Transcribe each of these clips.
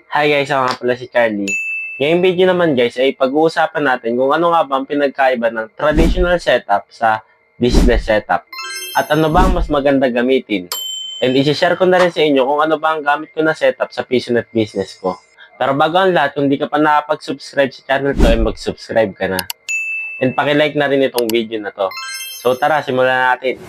Hi guys, ako nga pala si Charlie. Ngayong video naman guys ay pag-uusapan natin kung ano nga ba ang pinagkaiba ng traditional setup sa diskless setup. At ano ba ang mas maganda gamitin. And i-share ko na rin sa inyo kung ano ba ang gamit ko na setup sa PisoNet business ko. Pero bago ang lahat, kung di ka pa nakapag-subscribe sa channel ko ay mag-subscribe ka na. And paki-like na rin itong video na to. So tara, simulan natin.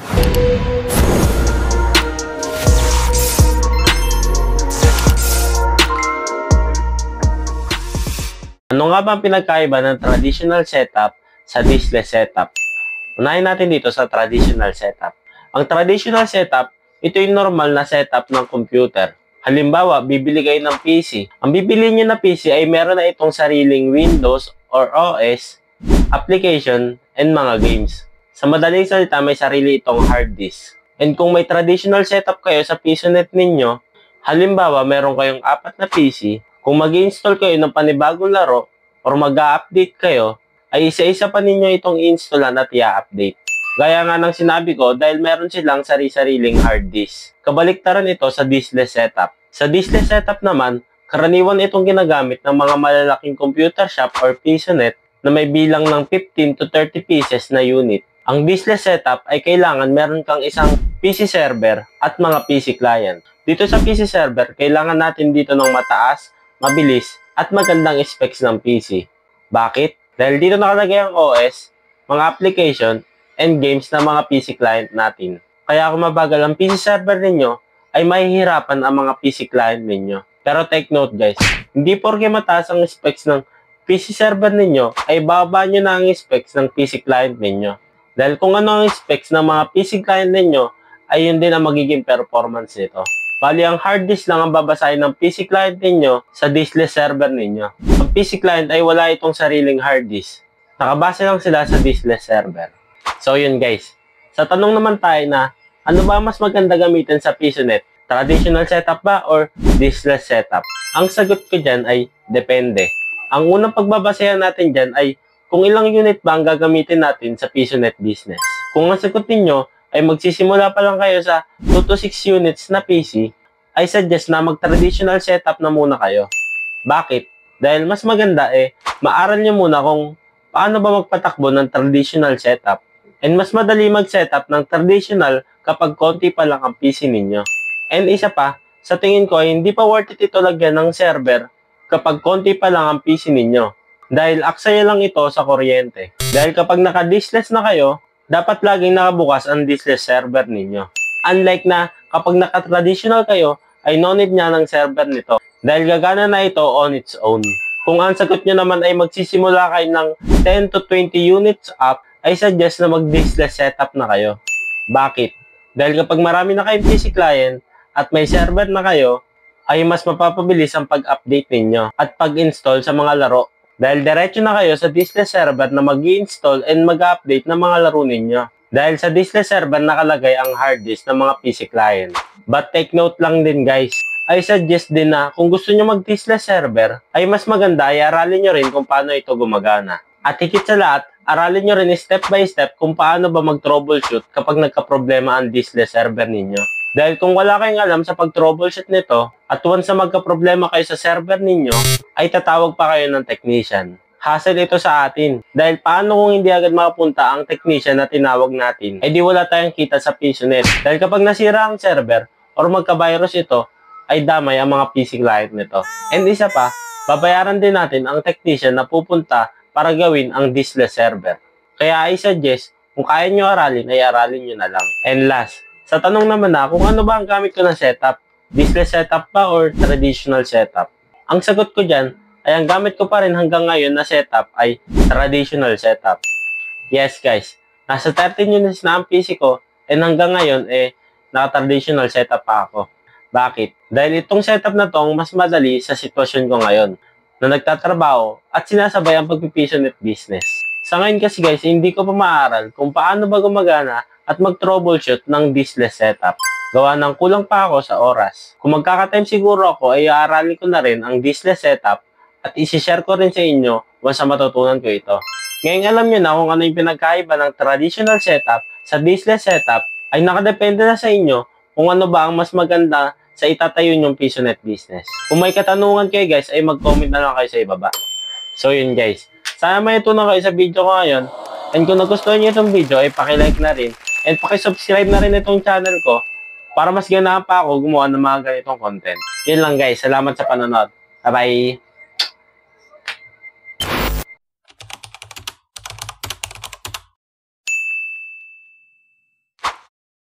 Ano nga ba ang pinagkaiba ng traditional setup sa diskless setup? Unahin natin dito sa traditional setup. Ang traditional setup, ito yung normal na setup ng computer. Halimbawa, bibili kayo ng PC. Ang bibili nyo na PC ay meron na itong sariling Windows or OS, application, and mga games. Sa madaling salita, may sarili itong hard disk. And kung may traditional setup kayo sa PisoNet ninyo, halimbawa, meron kayong 4 na PC, kung mag-i-install kayo ng panibagong laro or mag-a-update kayo, ay isa-isa pa ninyo itong i-installan at i-update. Gaya nga ng sinabi ko, dahil meron silang sari-sariling hard disk. Kabaliktaran ito sa diskless setup. Sa diskless setup naman, karaniwan itong ginagamit ng mga malalaking computer shop or PisoNet na may bilang ng 15 to 30 pieces na unit. Ang diskless setup ay kailangan meron kang isang PC server at mga PC client. Dito sa PC server, kailangan natin dito ng mataas, mabilis, at magandang specs ng PC. Bakit? Dahil dito nakalagay ang OS, mga application, and games ng mga PC client natin. Kaya kung mabagal ang PC server ninyo, ay mahihirapan ang mga PC client ninyo. Pero take note guys, hindi porke mataas ang specs ng PC server ninyo, ay bababa nyo na ang specs ng PC client ninyo. Dahil kung ano ang specs ng mga PC client ninyo, ay yun din ang magiging performance nito. Bali, ang hard disk lang ang babasahin ng PC client ninyo sa diskless server ninyo. Ang PC client ay wala itong sariling hard disk. Nakabase lang sila sa diskless server. So yun guys. Sa tanong naman tayo na, ano ba mas maganda gamitin sa PisoNet? Traditional setup ba or diskless setup? Ang sagot ko dyan ay depende. Ang unang pagbabasehan natin dyan ay kung ilang unit ba ang gagamitin natin sa PisoNet business. Kung ang sagot ninyo ay magsisimula pa lang kayo sa 2 to 6 units na PC, ay suggest na mag-traditional setup na muna kayo. Bakit? Dahil mas maganda maaral nyo muna kung paano ba magpatakbo ng traditional setup. And mas madali mag-setup ng traditional kapag konti pa lang ang PC ninyo. And isa pa, sa tingin ko ay hindi pa worth it ito lagyan ng server kapag konti pa lang ang PC ninyo. Dahil aksaya lang ito sa kuryente. Dahil kapag naka-diskless na kayo, dapat laging nakabukas ang diskless server ninyo. Unlike na kapag naka-traditional kayo, ay no need niya ng server nito. Dahil gagana na ito on its own. Kung ang sagot nyo naman ay magsisimula kayo ng 10 to 20 units up, ay suggest na mag-diskless setup na kayo. Bakit? Dahil kapag marami na kayong PC client at may server na kayo, ay mas mapapabilis ang pag-update ninyo at pag-install sa mga laro. Dahil diretso na kayo sa diskless server na mag-i-install and mag-update ng mga laro ninyo. Dahil sa diskless server nakalagay ang hard disk ng mga PC client. But take note lang din guys, I suggest din na kung gusto nyo mag-diskless server, ay mas maganda ay aralin nyo rin kung paano ito gumagana. At higit sa lahat, aralin nyo rin step by step kung paano ba mag-troubleshoot kapag nagka-problema ang diskless server ninyo. Dahil kung wala kayong alam sa pag-troubleshoot nito, at once na magka-problema kayo sa server ninyo, ay tatawag pa kayo ng technician. Hassle ito sa atin. Dahil paano kung hindi agad makapunta ang technician na tinawag natin, ay di wala tayong kita sa PisoNet. Dahil kapag nasira ang server, or magka-virus ito, ay damay ang mga PC client nito. And isa pa, babayaran din natin ang technician na pupunta para gawin ang diskless server. Kaya I suggest, kung kaya nyo aralin, ay aralin nyo na lang. And last, sa tanong naman na kung ano ba ang gamit ko na setup, diskless setup ba or traditional setup? Ang sagot ko dyan ay ang gamit ko pa rin hanggang ngayon na setup ay traditional setup. Yes guys, nasa 13 units na ang PC ko and hanggang ngayon naka-traditional setup pa ako. Bakit? Dahil itong setup na tong mas madali sa sitwasyon ko ngayon na nagtatrabaho at sinasabay ang pag-PisoNet business. Sa ngayon kasi guys, hindi ko pa maaral kung paano ba gumagana at mag-troubleshoot ng diskless setup. Gawa ng kulang pa ako sa oras. Kung magkaka-time siguro ako ay aaralin ko na rin ang diskless setup at isi-share ko rin sa inyo once matutunan ko ito. Ngayon alam nyo na kung ano yung pinagkaiba ng traditional setup sa diskless setup ay nakadepende na sa inyo kung ano ba ang mas maganda sa itatayo yung PisoNet business. Kung may katanungan kayo guys, ay mag-comment na lang kayo sa ibaba. So yun guys. Sana may ito na kayo sa video ko ngayon. And kung nagustuhan nyo itong video, ay pakilike na rin. And pakisubscribe na rin itong channel ko para mas ganahan pa ako gumawa ng mga ganitong content. Yun lang guys. Salamat sa panonood. Bye-bye!